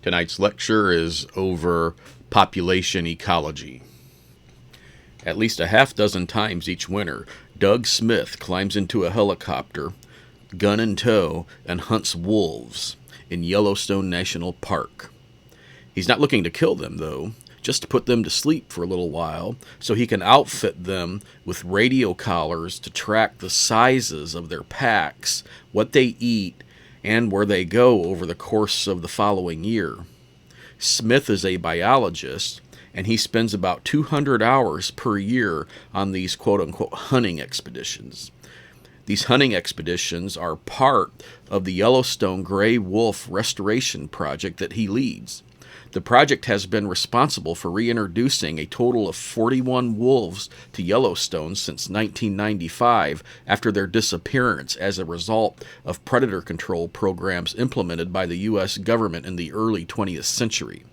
Tonight's lecture is over population ecology. At least a half dozen times each winter, Doug Smith climbs into a helicopter, gun in tow, and hunts wolves in Yellowstone National Park. He's not looking to kill them, though, just to put them to sleep for a little while so he can outfit them with radio collars to track the sizes of their packs, what they eat, and where they go over the course of the following year. Smith is a biologist, and he spends about 200 hours per year on these quote-unquote hunting expeditions. These hunting expeditions are part of the Yellowstone gray wolf restoration project that he leads. The project has been responsible for reintroducing a total of 41 wolves to Yellowstone since 1995 after their disappearance as a result of predator control programs implemented by the U.S. government in the early 20th century.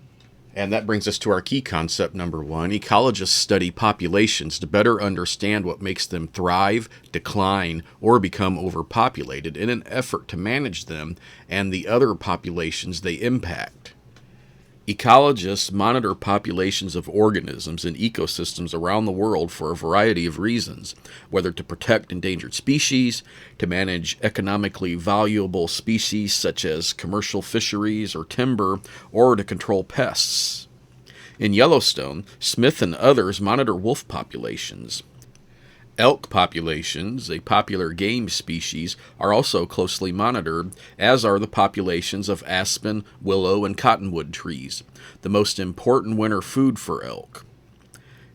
And that brings us to our key concept number 1. Ecologists study populations to better understand what makes them thrive, decline, or become overpopulated in an effort to manage them and the other populations they impact. Ecologists monitor populations of organisms and ecosystems around the world for a variety of reasons, whether to protect endangered species, to manage economically valuable species such as commercial fisheries or timber, or to control pests. In Yellowstone, Smith and others monitor wolf populations. Elk populations, a popular game species, are also closely monitored, as are the populations of aspen, willow, and cottonwood trees, the most important winter food for elk.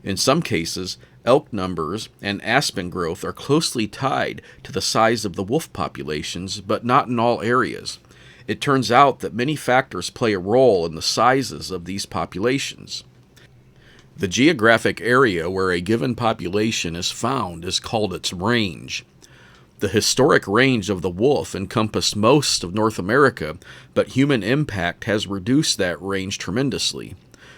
In some cases, elk numbers and aspen growth are closely tied to the size of the wolf populations, but not in all areas. It turns out that many factors play a role in the sizes of these populations. The geographic area where a given population is found is called its range. The historic range of the wolf encompassed most of North America, but human impact has reduced that range tremendously.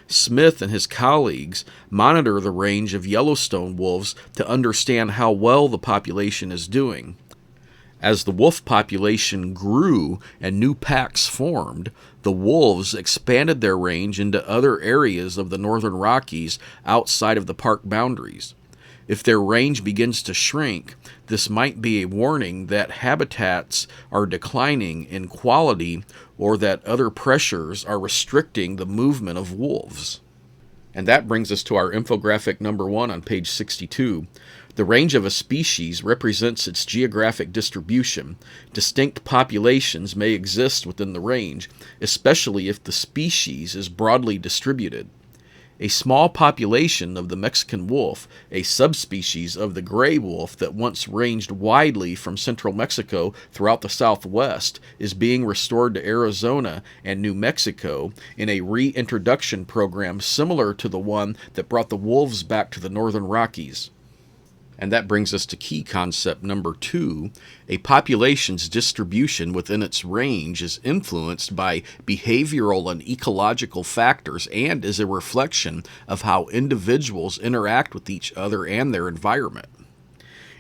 Smith and his colleagues monitor the range of Yellowstone wolves to understand how well the population is doing. As the wolf population grew and new packs formed, the wolves expanded their range into other areas of the northern Rockies outside of the park boundaries. If their range begins to shrink, this might be a warning that habitats are declining in quality or that other pressures are restricting the movement of wolves. And that brings us to our infographic number 1 on page 62. The range of a species represents its geographic distribution. Distinct populations may exist within the range, especially if the species is broadly distributed. A small population of the Mexican wolf, a subspecies of the gray wolf that once ranged widely from central Mexico throughout the southwest, is being restored to Arizona and New Mexico in a reintroduction program similar to the one that brought the wolves back to the northern Rockies. And that brings us to key concept number 2. A population's distribution within its range is influenced by behavioral and ecological factors and is a reflection of how individuals interact with each other and their environment.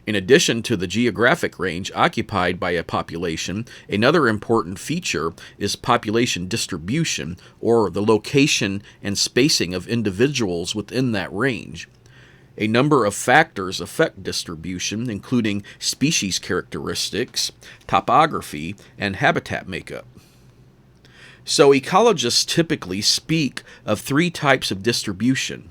In addition to the geographic range occupied by a population, another important feature is population distribution, or the location and spacing of individuals within that range. A number of factors affect distribution, including species characteristics, topography, and habitat makeup. So ecologists typically speak of 3 types of distribution.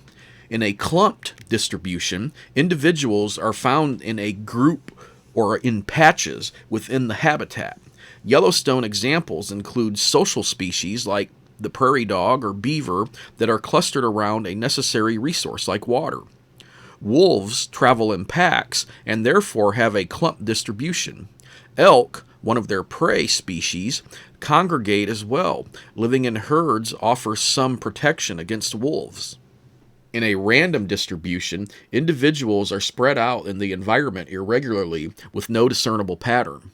In a clumped distribution, individuals are found in a group or in patches within the habitat. Yellowstone examples include social species like the prairie dog or beaver that are clustered around a necessary resource like water. Wolves travel in packs and therefore have a clump distribution. Elk, one of their prey species, congregate as well. Living in herds offers some protection against wolves. In a random distribution, individuals are spread out in the environment irregularly with no discernible pattern.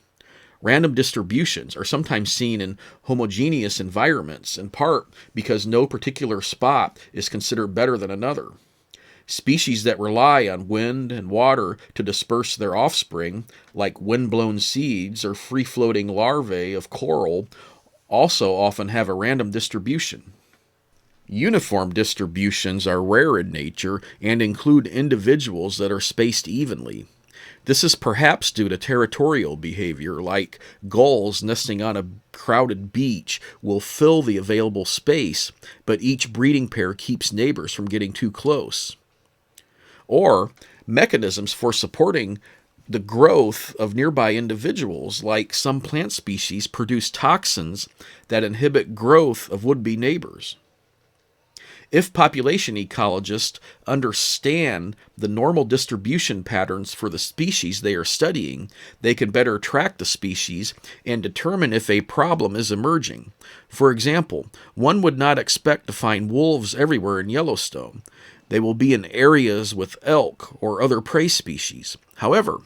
Random distributions are sometimes seen in homogeneous environments, in part because no particular spot is considered better than another. Species that rely on wind and water to disperse their offspring, like wind-blown seeds or free-floating larvae of coral, also often have a random distribution. Uniform distributions are rare in nature and include individuals that are spaced evenly. This is perhaps due to territorial behavior, like gulls nesting on a crowded beach will fill the available space, but each breeding pair keeps neighbors from getting too close. Or mechanisms for supporting the growth of nearby individuals, like some plant species, produce toxins that inhibit growth of would-be neighbors. If population ecologists understand the normal distribution patterns for the species they are studying, they can better track the species and determine if a problem is emerging. For example, one would not expect to find wolves everywhere in Yellowstone. They will be in areas with elk or other prey species. However,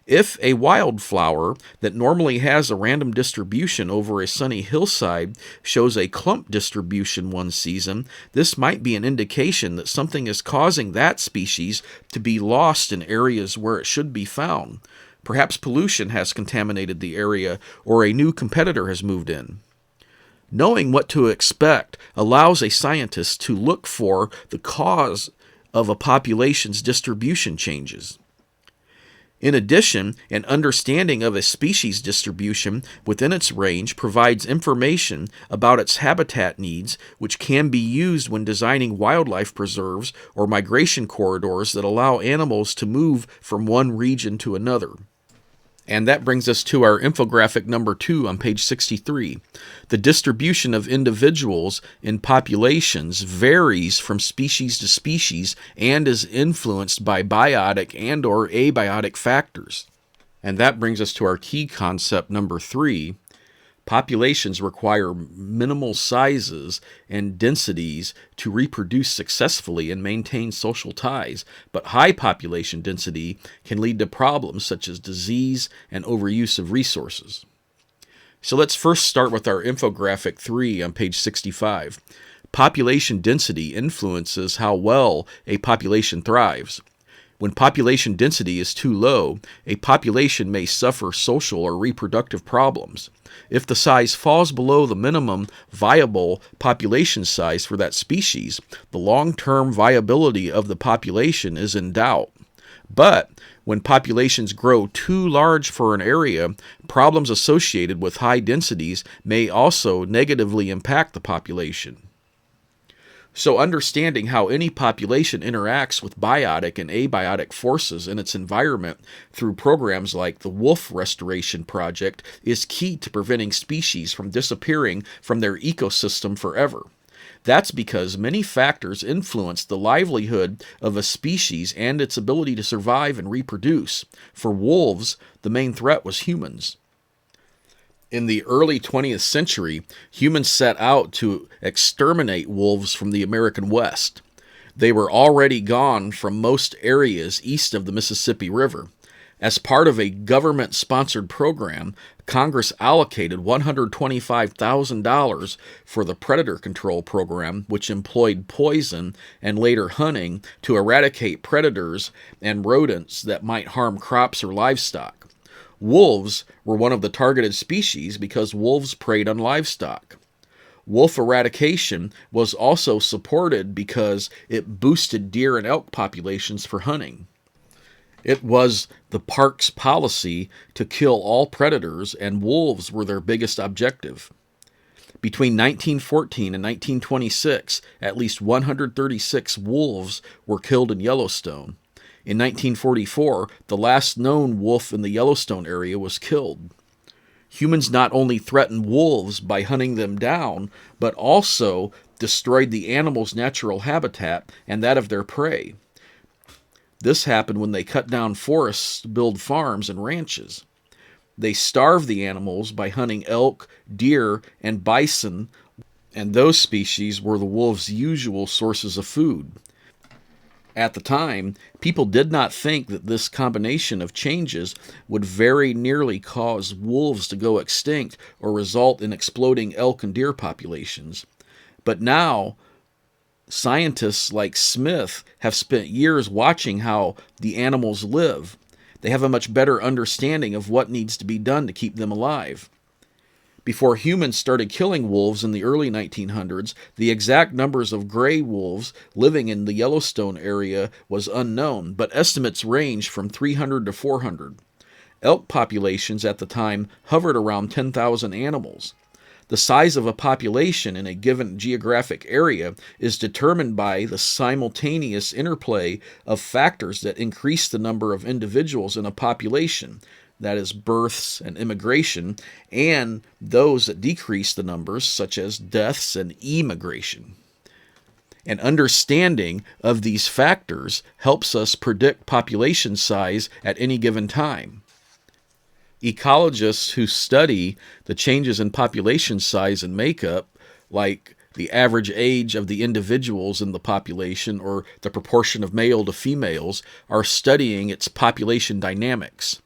if a wildflower that normally has a random distribution over a sunny hillside shows a clump distribution one season, this might be an indication that something is causing that species to be lost in areas where it should be found. Perhaps pollution has contaminated the area or a new competitor has moved in. Knowing what to expect allows a scientist to look for the cause of a population's distribution changes. In addition, an understanding of a species distribution within its range provides information about its habitat needs, which can be used when designing wildlife preserves or migration corridors that allow animals to move from one region to another. And that brings us to our infographic number 2 on page 63. The distribution of individuals in populations varies from species to species and is influenced by biotic and or abiotic factors. And that brings us to our key concept number 3. Populations require minimal sizes and densities to reproduce successfully and maintain social ties, but high population density can lead to problems such as disease and overuse of resources. So let's first start with our infographic 3 on page 65. Population density influences how well a population thrives. When population density is too low, a population may suffer social or reproductive problems. If the size falls below the minimum viable population size for that species, the long-term viability of the population is in doubt. But when populations grow too large for an area, problems associated with high densities may also negatively impact the population. So understanding how any population interacts with biotic and abiotic forces in its environment through programs like the Wolf Restoration Project is key to preventing species from disappearing from their ecosystem forever. That's because many factors influence the livelihood of a species and its ability to survive and reproduce. For wolves, the main threat was humans. In the early 20th century, humans set out to exterminate wolves from the American West. They were already gone from most areas east of the Mississippi River. As part of a government-sponsored program, Congress allocated $125,000 for the Predator Control Program, which employed poison and later hunting to eradicate predators and rodents that might harm crops or livestock. Wolves were one of the targeted species because wolves preyed on livestock. Wolf eradication was also supported because it boosted deer and elk populations for hunting. It was the park's policy to kill all predators, and wolves were their biggest objective. Between 1914 and 1926, at least 136 wolves were killed in Yellowstone. In 1944, the last known wolf in the Yellowstone area was killed. Humans not only threatened wolves by hunting them down, but also destroyed the animals' natural habitat and that of their prey. This happened when they cut down forests to build farms and ranches. They starved the animals by hunting elk, deer, and bison, and those species were the wolves' usual sources of food. At the time, people did not think that this combination of changes would very nearly cause wolves to go extinct or result in exploding elk and deer populations. But now, scientists like Smith have spent years watching how the animals live. They have a much better understanding of what needs to be done to keep them alive. Before humans started killing wolves in the early 1900s, the exact numbers of gray wolves living in the Yellowstone area was unknown, but estimates range from 300 to 400. Elk populations at the time hovered around 10,000 animals. The size of a population in a given geographic area is determined by the simultaneous interplay of factors that increase the number of individuals in a population, that is, births and immigration, and those that decrease the numbers, such as deaths and emigration. An understanding of these factors helps us predict population size at any given time. Ecologists who study the changes in population size and makeup, like the average age of the individuals in the population or the proportion of male to females, are studying its population dynamics.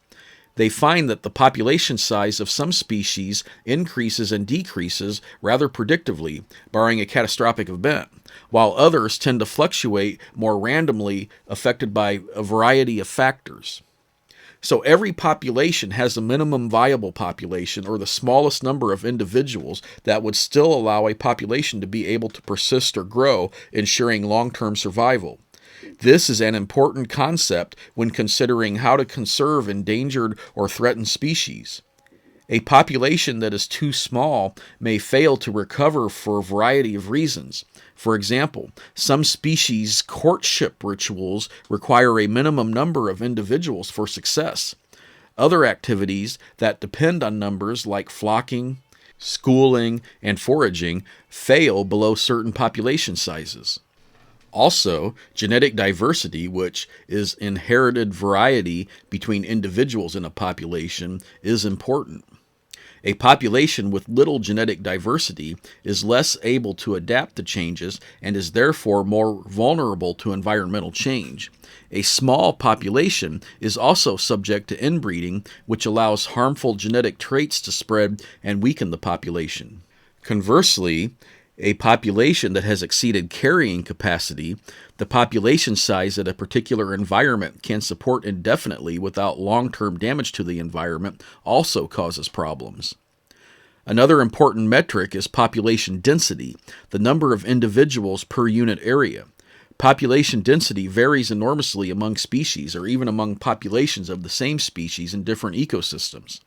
They find that the population size of some species increases and decreases rather predictably, barring a catastrophic event, while others tend to fluctuate more randomly, affected by a variety of factors. So every population has a minimum viable population, or the smallest number of individuals that would still allow a population to be able to persist or grow, ensuring long-term survival. This is an important concept when considering how to conserve endangered or threatened species. A population that is too small may fail to recover for a variety of reasons. For example, some species' courtship rituals require a minimum number of individuals for success. Other activities that depend on numbers, like flocking, schooling, and foraging, fail below certain population sizes. Also, genetic diversity, which is inherited variety between individuals in a population, is important. A population with little genetic diversity is less able to adapt to changes and is therefore more vulnerable to environmental change. A small population is also subject to inbreeding, which allows harmful genetic traits to spread and weaken the population. Conversely, a population that has exceeded carrying capacity, the population size that a particular environment can support indefinitely without long-term damage to the environment, also causes problems. Another important metric is population density, the number of individuals per unit area. Population density varies enormously among species, or even among populations of the same species in different ecosystems.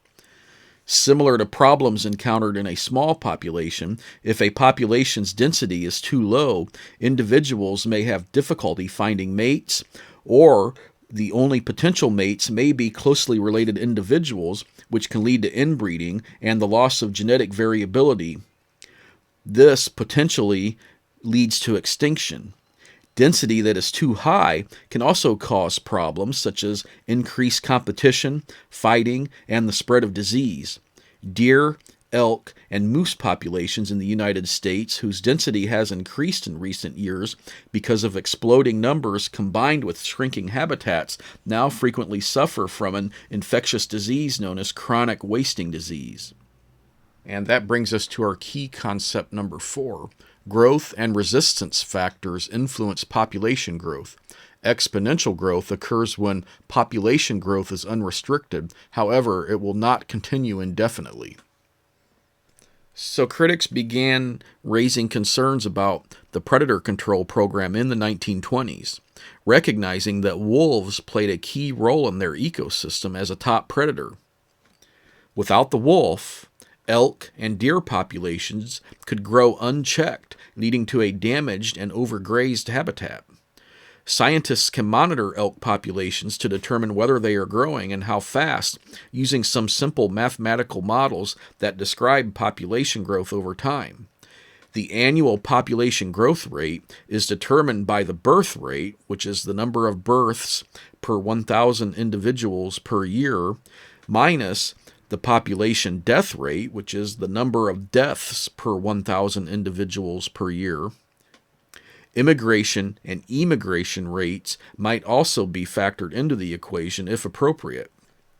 Similar to problems encountered in a small population, if a population's density is too low, individuals may have difficulty finding mates, or the only potential mates may be closely related individuals, which can lead to inbreeding and the loss of genetic variability. This potentially leads to extinction. Density that is too high can also cause problems such as increased competition, fighting, and the spread of disease. Deer, elk, and moose populations in the United States, whose density has increased in recent years because of exploding numbers combined with shrinking habitats, now frequently suffer from an infectious disease known as chronic wasting disease. And that brings us to our key concept number 4. Growth and resistance factors influence population growth. Exponential growth occurs when population growth is unrestricted. However, it will not continue indefinitely. So critics began raising concerns about the predator control program in the 1920s, recognizing that wolves played a key role in their ecosystem as a top predator. Without the wolf, elk and deer populations could grow unchecked, leading to a damaged and overgrazed habitat. Scientists can monitor elk populations to determine whether they are growing and how fast, using some simple mathematical models that describe population growth over time. The annual population growth rate is determined by the birth rate, which is the number of births per 1,000 individuals per year, minus the population death rate, which is the number of deaths per 1,000 individuals per year. Immigration and emigration rates might also be factored into the equation if appropriate.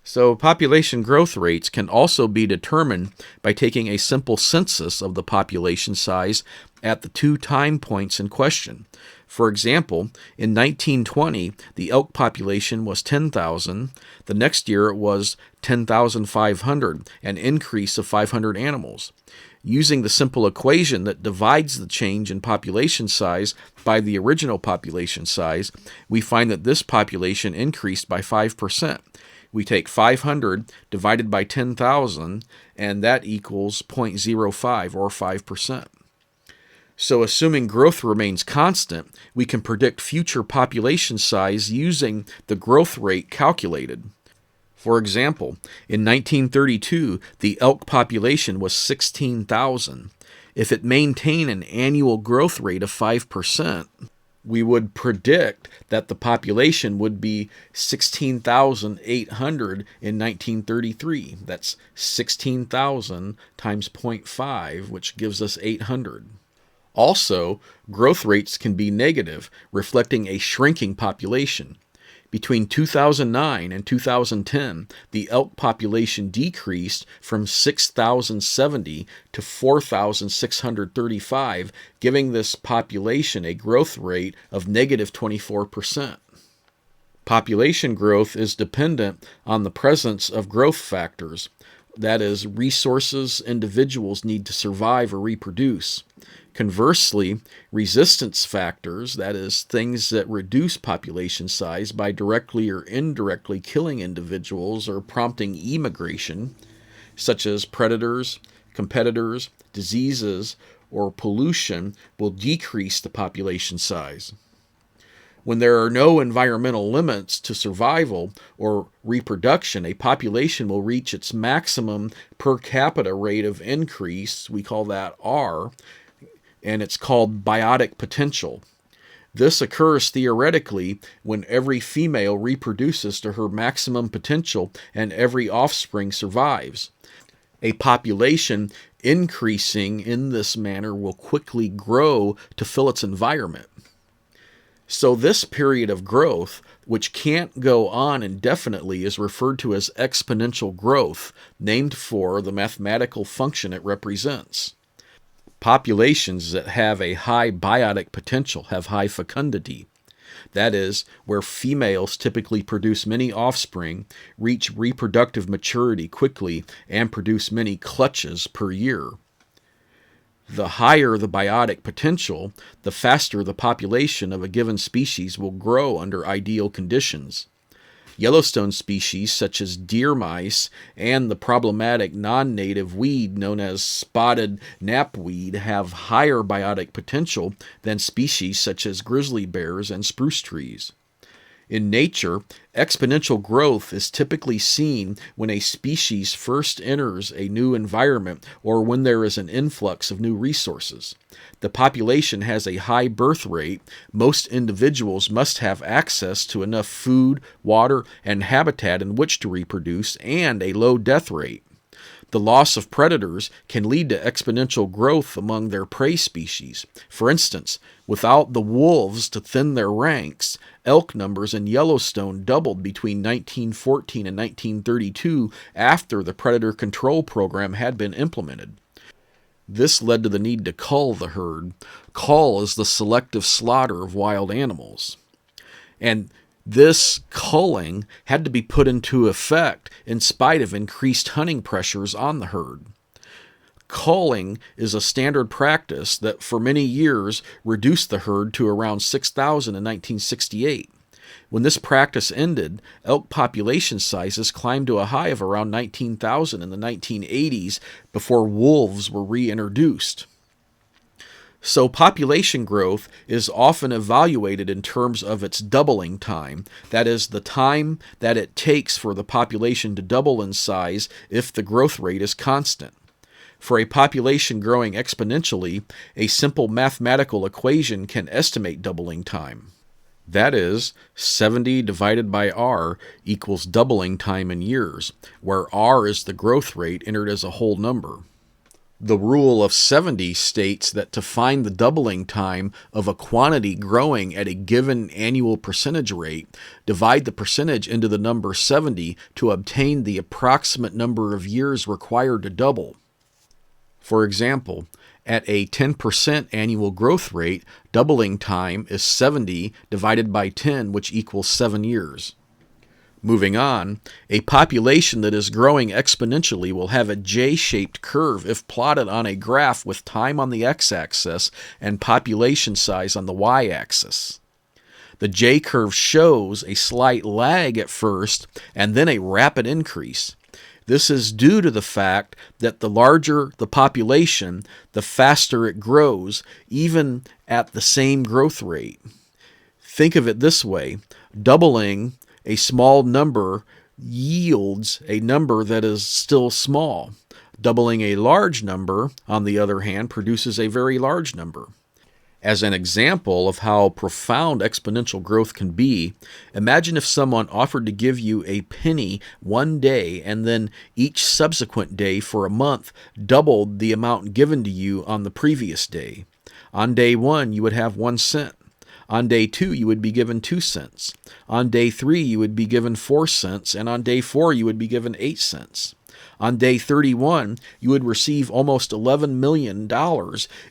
So population growth rates can also be determined by taking a simple census of the population size at the two time points in question. For example, in 1920, the elk population was 10,000. The next year it was 10,500, an increase of 500 animals. Using the simple equation that divides the change in population size by the original population size, we find that this population increased by 5%. We take 500 divided by 10,000, and that equals 0.05 or 5%. So assuming growth remains constant, we can predict future population size using the growth rate calculated. For example, in 1932, the elk population was 16,000. If it maintained an annual growth rate of 5%, we would predict that the population would be 16,800 in 1933. That's 16,000 times 0.5, which gives us 800. Also, growth rates can be negative, reflecting a shrinking population. Between 2009 and 2010, the elk population decreased from 6,070 to 4,635, giving this population a growth rate of negative 24%. Population growth is dependent on the presence of growth factors, that is, resources individuals need to survive or reproduce. Conversely, resistance factors, that is, things that reduce population size by directly or indirectly killing individuals or prompting emigration, such as predators, competitors, diseases, or pollution, will decrease the population size. When there are no environmental limits to survival or reproduction, a population will reach its maximum per capita rate of increase, we call that R, and it's called biotic potential. This occurs theoretically when every female reproduces to her maximum potential and every offspring survives. A population increasing in this manner will quickly grow to fill its environment. So this period of growth, which can't go on indefinitely, is referred to as exponential growth, named for the mathematical function it represents. Populations that have a high biotic potential have high fecundity. That is, where females typically produce many offspring, reach reproductive maturity quickly, and produce many clutches per year. The higher the biotic potential, the faster the population of a given species will grow under ideal conditions. Yellowstone species such as deer mice and the problematic non-native weed known as spotted knapweed have higher biotic potential than species such as grizzly bears and spruce trees. In nature, exponential growth is typically seen when a species first enters a new environment or when there is an influx of new resources. The population has a high birth rate. Most individuals must have access to enough food, water, and habitat in which to reproduce, and a low death rate. The loss of predators can lead to exponential growth among their prey species. For instance, without the wolves to thin their ranks, elk numbers in Yellowstone doubled between 1914 and 1932 after the predator control program had been implemented. This led to the need to cull the herd. Cull is the selective slaughter of wild animals. And this culling had to be put into effect in spite of increased hunting pressures on the herd. Culling is a standard practice that for many years reduced the herd to around 6,000 in 1968. When this practice ended, elk population sizes climbed to a high of around 19,000 in the 1980s before wolves were reintroduced. So population growth is often evaluated in terms of its doubling time, that is, the time that it takes for the population to double in size if the growth rate is constant. For a population growing exponentially, a simple mathematical equation can estimate doubling time. That is, 70 divided by R equals doubling time in years, where R is the growth rate entered as a whole number. The rule of 70 states that to find the doubling time of a quantity growing at a given annual percentage rate, divide the percentage into the number 70 to obtain the approximate number of years required to double. For example, at a 10% annual growth rate, doubling time is 70 divided by 10, which equals 7 years. Moving on, a population that is growing exponentially will have a J-shaped curve if plotted on a graph with time on the x-axis and population size on the y-axis. The J-curve shows a slight lag at first and then a rapid increase. This is due to the fact that the larger the population, the faster it grows, even at the same growth rate. Think of it this way: doubling a small number yields a number that is still small. Doubling a large number, on the other hand, produces a very large number. As an example of how profound exponential growth can be, imagine if someone offered to give you a penny one day and then each subsequent day for a month doubled the amount given to you on the previous day. On day 1, you would have 1 cent. On day 2, you would be given 2 cents. On day 3, you would be given 4 cents. And on day 4, you would be given 8 cents. On day 31, you would receive almost $11 million,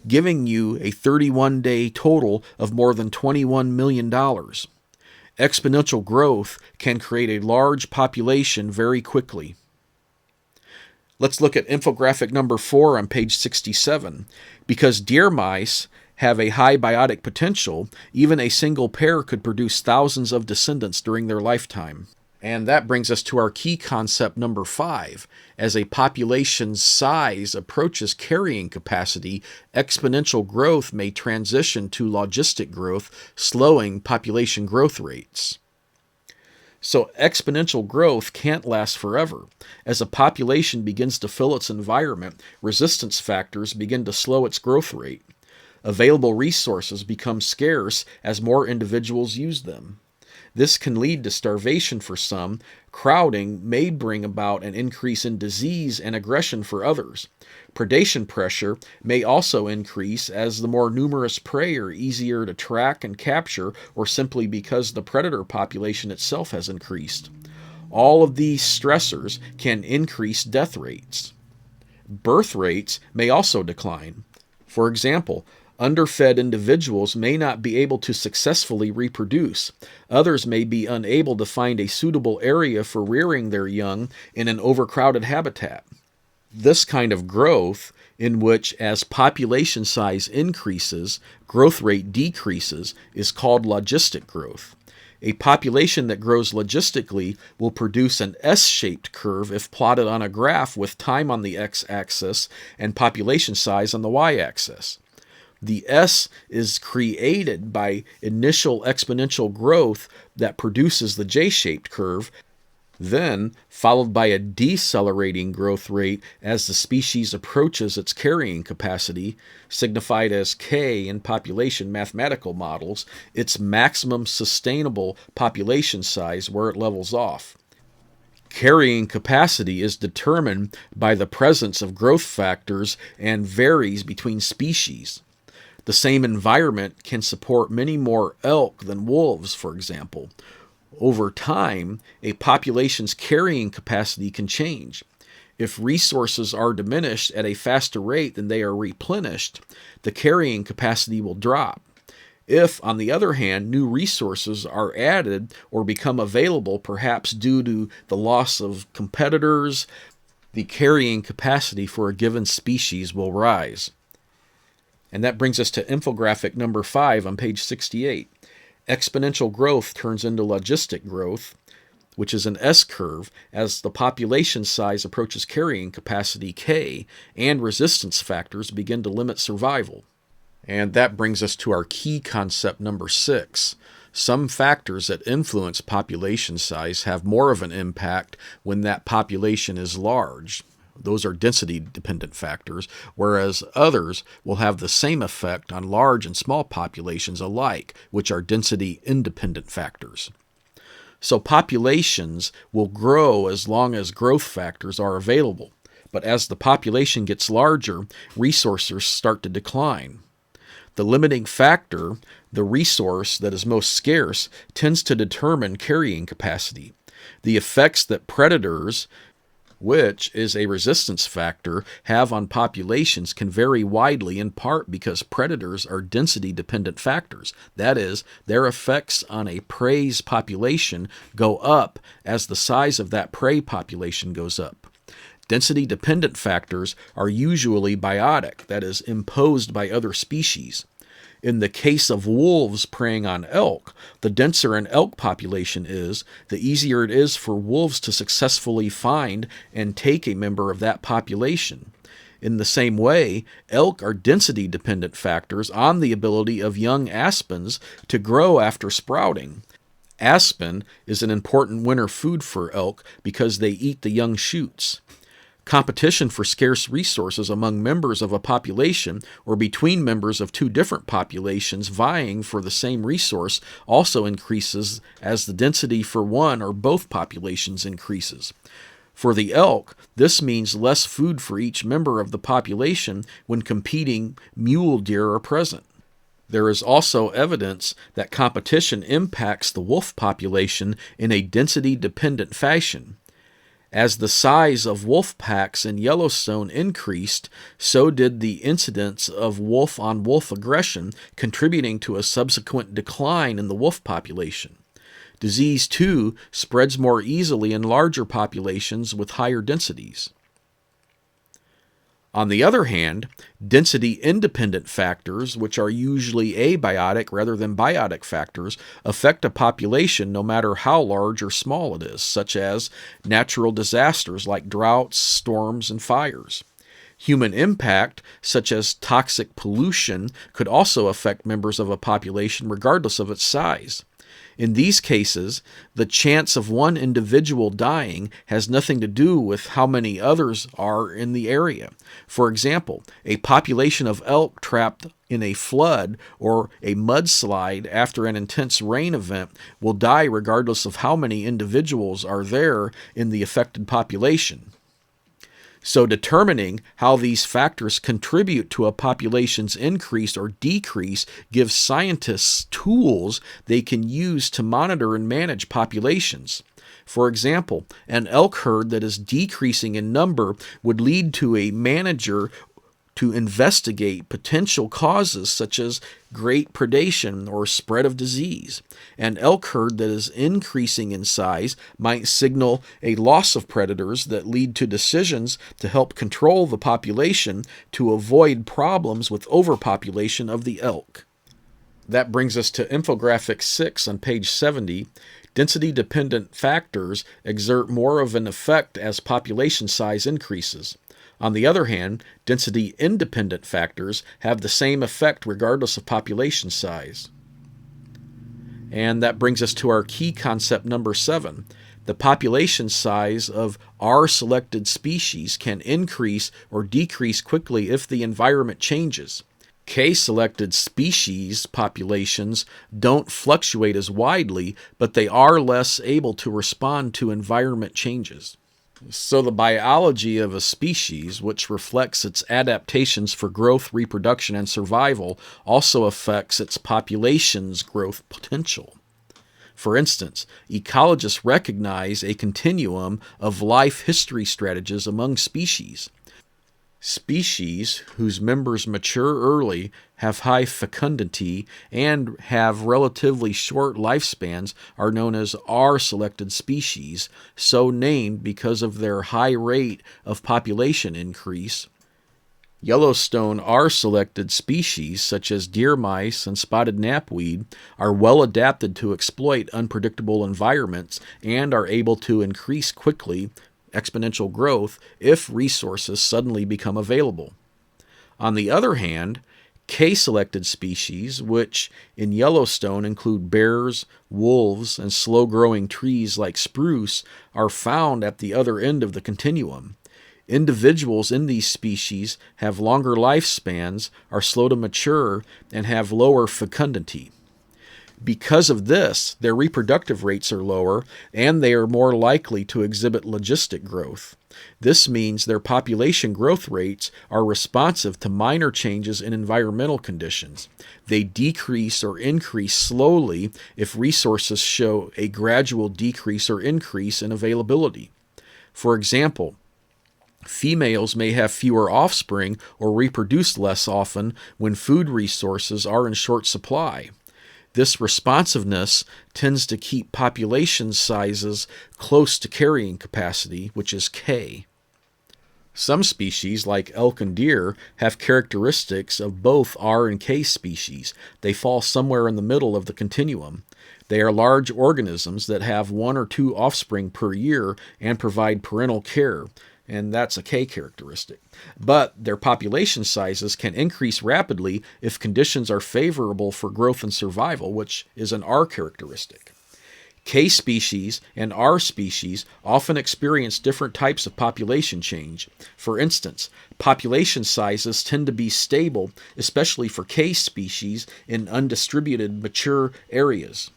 giving you a 31-day total of more than $21 million. Exponential growth can create a large population very quickly. Let's look at infographic number 4 on page 67. Because deer mice have a high biotic potential, even a single pair could produce thousands of descendants during their lifetime. And that brings us to our key concept number 5. As a population's size approaches carrying capacity, exponential growth may transition to logistic growth, slowing population growth rates. So exponential growth can't last forever. As a population begins to fill its environment, resistance factors begin to slow its growth rate. Available resources become scarce as more individuals use them. This can lead to starvation for some. Crowding may bring about an increase in disease and aggression for others. Predation pressure may also increase as the more numerous prey are easier to track and capture, or simply because the predator population itself has increased. All of these stressors can increase death rates. Birth rates may also decline. For example, underfed individuals may not be able to successfully reproduce. Others may be unable to find a suitable area for rearing their young in an overcrowded habitat. This kind of growth, in which as population size increases, growth rate decreases, is called logistic growth. A population that grows logistically will produce an S-shaped curve if plotted on a graph with time on the x-axis and population size on the y-axis. The S is created by initial exponential growth that produces the J-shaped curve, then followed by a decelerating growth rate as the species approaches its carrying capacity, signified as K in population mathematical models, its maximum sustainable population size where it levels off. Carrying capacity is determined by the presence of growth factors and varies between species. The same environment can support many more elk than wolves, for example. Over time, a population's carrying capacity can change. If resources are diminished at a faster rate than they are replenished, the carrying capacity will drop. If, on the other hand, new resources are added or become available, perhaps due to the loss of competitors, the carrying capacity for a given species will rise. And that brings us to infographic number 5 on page 68. Exponential growth turns into logistic growth, which is an S-curve, as the population size approaches carrying capacity K, and resistance factors begin to limit survival. And that brings us to our key concept number 6. Some factors that influence population size have more of an impact when that population is large. Those are density-dependent factors, whereas others will have the same effect on large and small populations alike, which are density-independent factors. So populations will grow as long as growth factors are available. but as the population gets larger, resources start to decline. The limiting factor, the resource that is most scarce, tends to determine carrying capacity. The effects that predators, which is a resistance factor, have on populations can vary widely, in part because predators are density-dependent factors. That is, their effects on a prey's population go up as the size of that prey population goes up. Density-dependent factors are usually biotic, that is, imposed by other species. In the case of wolves preying on elk, the denser an elk population is, the easier it is for wolves to successfully find and take a member of that population. In the same way, elk are density-dependent factors on the ability of young aspens to grow after sprouting. Aspen is an important winter food for elk because they eat the young shoots. Competition for scarce resources among members of a population or between members of two different populations vying for the same resource also increases as the density for one or both populations increases. For the elk, this means less food for each member of the population when competing mule deer are present. There is also evidence that competition impacts the wolf population in a density-dependent fashion. As the size of wolf packs in Yellowstone increased, so did the incidence of wolf-on-wolf aggression, contributing to a subsequent decline in the wolf population. Disease, too, spreads more easily in larger populations with higher densities. On the other hand, density-independent factors, which are usually abiotic rather than biotic factors, affect a population no matter how large or small it is, such as natural disasters like droughts, storms, and fires. Human impact, such as toxic pollution, could also affect members of a population regardless of its size. In these cases, the chance of one individual dying has nothing to do with how many others are in the area. For example, a population of elk trapped in a flood or a mudslide after an intense rain event will die regardless of how many individuals are there in the affected population. So determining how these factors contribute to a population's increase or decrease gives scientists tools they can use to monitor and manage populations. For example, an elk herd that is decreasing in number would lead to a manager to investigate potential causes such as great predation or spread of disease. An elk herd that is increasing in size might signal a loss of predators that lead to decisions to help control the population to avoid problems with overpopulation of the elk. That brings us to infographic 6 on page 70. Density-dependent factors exert more of an effect as population size increases. On the other hand, density-independent factors have the same effect regardless of population size. And that brings us to our key concept number 7. The population size of our selected species can increase or decrease quickly if the environment changes. K-selected species populations don't fluctuate as widely, but they are less able to respond to environment changes. So the biology of a species, which reflects its adaptations for growth, reproduction, and survival, also affects its population's growth potential. For instance, ecologists recognize a continuum of life history strategies among species. Species whose members mature early, have high fecundity, and have relatively short lifespans are known as R-selected species, so named because of their high rate of population increase. Yellowstone R-selected species, such as deer mice and spotted knapweed, are well adapted to exploit unpredictable environments and are able to increase quickly exponential growth if resources suddenly become available. On the other hand, K-selected species, which in Yellowstone include bears, wolves, and slow-growing trees like spruce, are found at the other end of the continuum. Individuals in these species have longer lifespans, are slow to mature, and have lower fecundity. Because of this, their reproductive rates are lower and they are more likely to exhibit logistic growth. This means their population growth rates are responsive to minor changes in environmental conditions. They decrease or increase slowly if resources show a gradual decrease or increase in availability. For example, females may have fewer offspring or reproduce less often when food resources are in short supply. This responsiveness tends to keep population sizes close to carrying capacity, which is K. Some species, like elk and deer, have characteristics of both R and K species. They fall somewhere in the middle of the continuum. They are large organisms that have 1 or 2 offspring per year and provide parental care, and that's a K characteristic. But their population sizes can increase rapidly if conditions are favorable for growth and survival, which is an R characteristic. K species and R species often experience different types of population change. For instance, population sizes tend to be stable, especially for K species in undistributed, mature areas.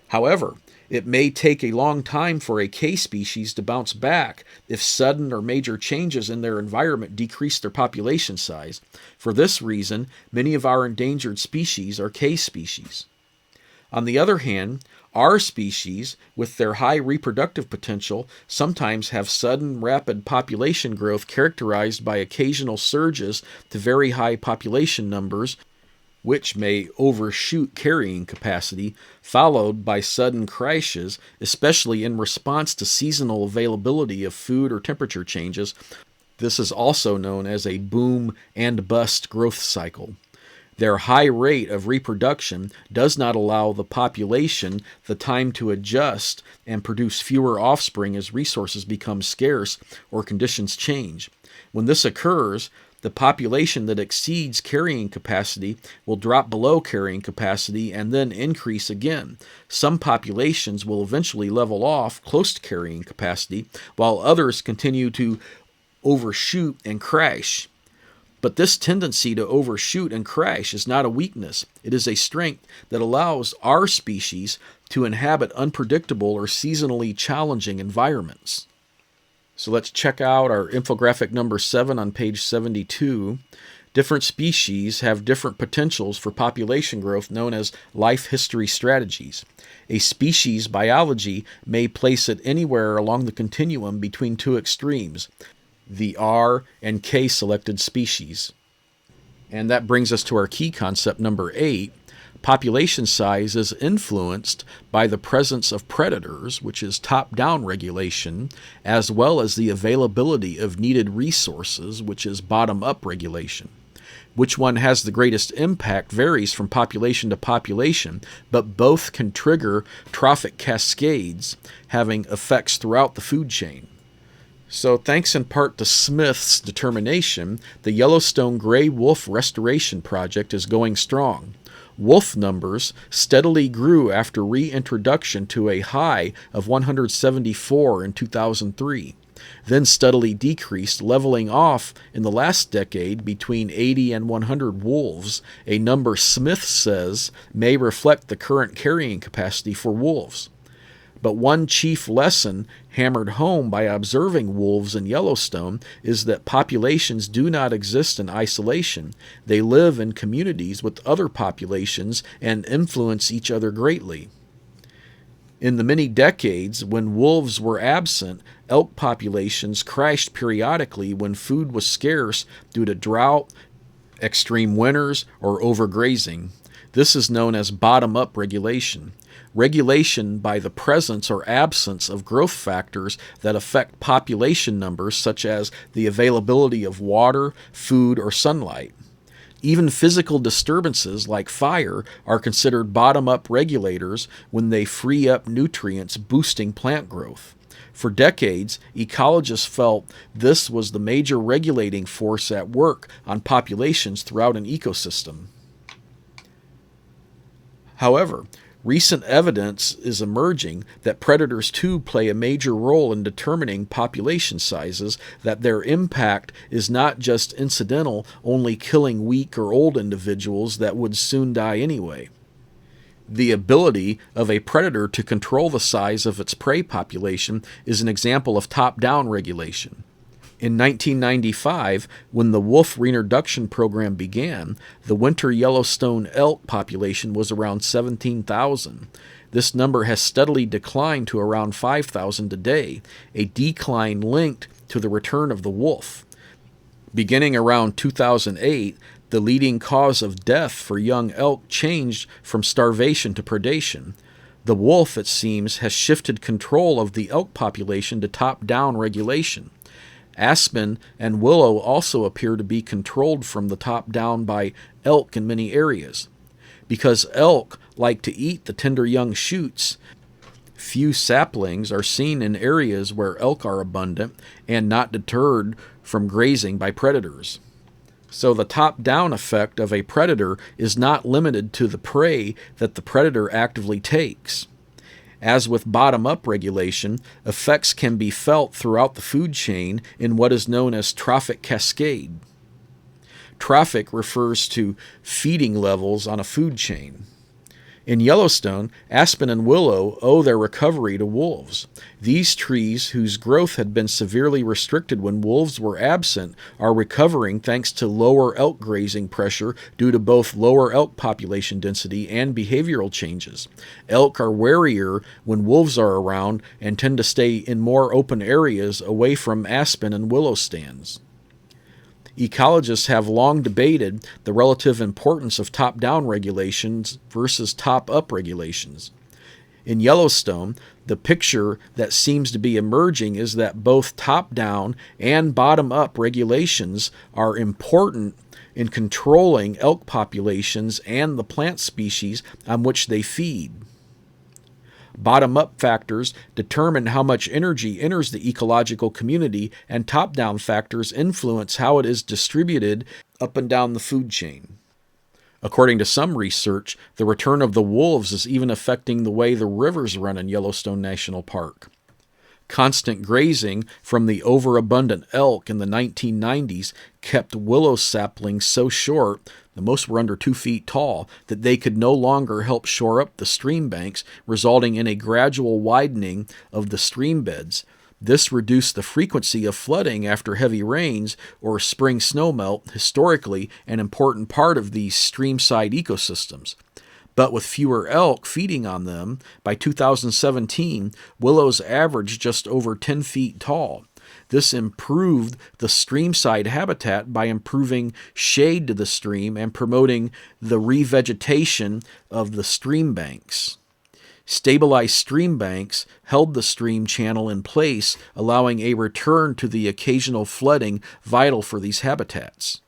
However, it may take a long time for a K species to bounce back if sudden or major changes in their environment decrease their population size. For this reason, many of our endangered species are K species. On the other hand, R species, with their high reproductive potential, sometimes have sudden, rapid population growth characterized by occasional surges to very high population numbers, which may overshoot carrying capacity, followed by sudden crashes, especially in response to seasonal availability of food or temperature changes. This is also known as a boom and bust growth cycle. Their high rate of reproduction does not allow the population the time to adjust and produce fewer offspring as resources become scarce or conditions change. When this occurs, the population that exceeds carrying capacity will drop below carrying capacity and then increase again. Some populations will eventually level off close to carrying capacity, while others continue to overshoot and crash. But this tendency to overshoot and crash is not a weakness. It is a strength that allows our species to inhabit unpredictable or seasonally challenging environments. So let's check out our infographic number 7 on page 72. Different species have different potentials for population growth known as life history strategies. A species' biology may place it anywhere along the continuum between two extremes, the R and K selected species. And that brings us to our key concept number 8. Population size is influenced by the presence of predators, which is top-down regulation, as well as the availability of needed resources, which is bottom-up regulation. Which one has the greatest impact varies from population to population, but both can trigger trophic cascades, having effects throughout the food chain. So thanks in part to Smith's determination, the Yellowstone Gray Wolf Restoration Project is going strong. Wolf numbers steadily grew after reintroduction to a high of 174 in 2003, then steadily decreased, leveling off in the last decade between 80 and 100 wolves, a number Smith says may reflect the current carrying capacity for wolves. But one chief lesson hammered home by observing wolves in Yellowstone is that populations do not exist in isolation. They live in communities with other populations and influence each other greatly. In the many decades when wolves were absent, elk populations crashed periodically when food was scarce due to drought, extreme winters, or overgrazing. This is known as bottom-up regulation. Regulation by the presence or absence of growth factors that affect population numbers, such as the availability of water, food, or sunlight. Even physical disturbances like fire are considered bottom-up regulators when they free up nutrients, boosting plant growth. For decades, ecologists felt this was the major regulating force at work on populations throughout an ecosystem. However, recent evidence is emerging that predators too play a major role in determining population sizes, that their impact is not just incidental, only killing weak or old individuals that would soon die anyway. The ability of a predator to control the size of its prey population is an example of top-down regulation. In 1995, when the wolf reintroduction program began, the winter Yellowstone elk population was around 17,000. This number has steadily declined to around 5,000 today, a decline linked to the return of the wolf. Beginning around 2008, the leading cause of death for young elk changed from starvation to predation. The wolf, it seems, has shifted control of the elk population to top-down regulation. Aspen and willow also appear to be controlled from the top down by elk in many areas. Because elk like to eat the tender young shoots, few saplings are seen in areas where elk are abundant and not deterred from grazing by predators. So the top-down effect of a predator is not limited to the prey that the predator actively takes. As with bottom-up regulation, effects can be felt throughout the food chain in what is known as trophic cascade. Trophic refers to feeding levels on a food chain. In Yellowstone, aspen and willow owe their recovery to wolves. These trees, whose growth had been severely restricted when wolves were absent, are recovering thanks to lower elk grazing pressure due to both lower elk population density and behavioral changes. Elk are warier when wolves are around and tend to stay in more open areas away from aspen and willow stands. Ecologists have long debated the relative importance of top-down regulations versus top-up regulations. In Yellowstone, the picture that seems to be emerging is that both top-down and bottom-up regulations are important in controlling elk populations and the plant species on which they feed. Bottom-up factors determine how much energy enters the ecological community, and top-down factors influence how it is distributed up and down the food chain. According to some research, the return of the wolves is even affecting the way the rivers run in Yellowstone National Park. Constant grazing from the overabundant elk in the 1990s kept willow saplings so short, the most were under 2 feet tall, that they could no longer help shore up the stream banks, resulting in a gradual widening of the stream beds. This reduced the frequency of flooding after heavy rains or spring snowmelt, historically an important part of these streamside ecosystems. But with fewer elk feeding on them, by 2017, willows averaged just over 10 feet tall. This improved the streamside habitat by improving shade to the stream and promoting the revegetation of the stream banks. Stabilized stream banks held the stream channel in place, allowing a return to the occasional flooding vital for these habitats.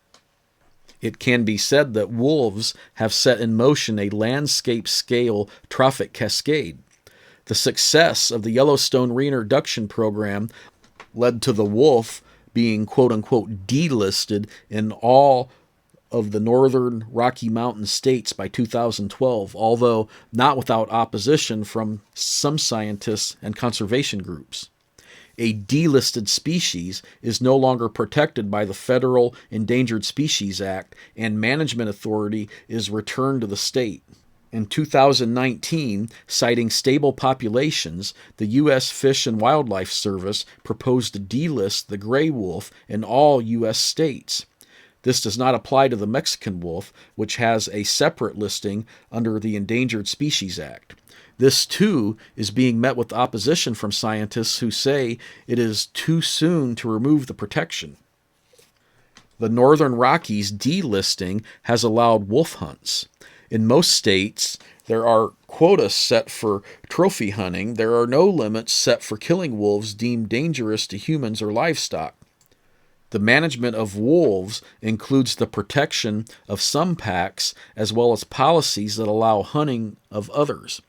It can be said that wolves have set in motion a landscape-scale trophic cascade. The success of the Yellowstone reintroduction program led to the wolf being quote-unquote delisted in all of the northern Rocky Mountain states by 2012, although not without opposition from some scientists and conservation groups. A delisted species is no longer protected by the Federal Endangered Species Act, and management authority is returned to the state. In 2019, citing stable populations, the U.S. Fish and Wildlife Service proposed to delist the gray wolf in all U.S. states. This does not apply to the Mexican wolf, which has a separate listing under the Endangered Species Act. This, too, is being met with opposition from scientists who say it is too soon to remove the protection. The Northern Rockies delisting has allowed wolf hunts. In most states, there are quotas set for trophy hunting. There are no limits set for killing wolves deemed dangerous to humans or livestock. The management of wolves includes the protection of some packs as well as policies that allow hunting of others.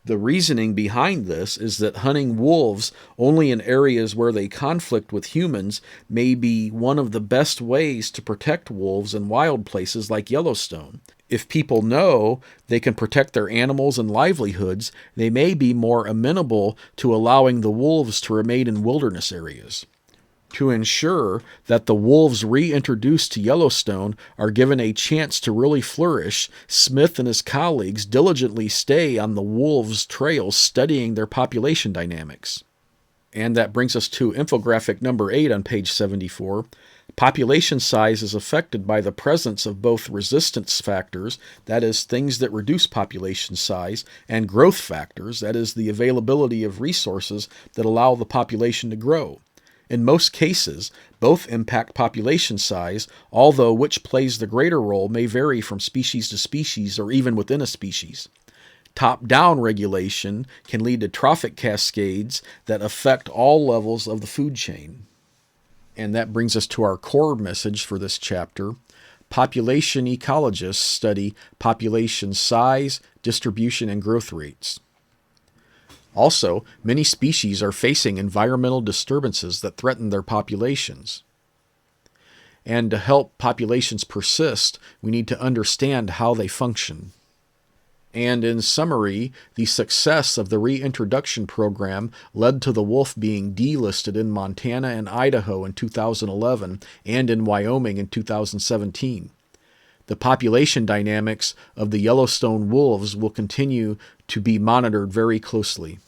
The reasoning behind this is that hunting wolves only in areas where they conflict with humans may be one of the best ways to protect wolves in wild places like Yellowstone. If people know they can protect their animals and livelihoods, they may be more amenable to allowing the wolves to remain in wilderness areas. To ensure that the wolves reintroduced to Yellowstone are given a chance to really flourish, Smith and his colleagues diligently stay on the wolves' trails studying their population dynamics. And that brings us to infographic number 8 on page 74. Population size is affected by the presence of both resistance factors, that is, things that reduce population size, and growth factors, that is, the availability of resources that allow the population to grow. In most cases, both impact population size, although which plays the greater role may vary from species to species or even within a species. Top-down regulation can lead to trophic cascades that affect all levels of the food chain. And that brings us to our core message for this chapter. Population ecologists study population size, distribution, and growth rates. Also, many species are facing environmental disturbances that threaten their populations. And to help populations persist, we need to understand how they function. And in summary, the success of the reintroduction program led to the wolf being delisted in Montana and Idaho in 2011 and in Wyoming in 2017. The population dynamics of the Yellowstone wolves will continue to be monitored very closely.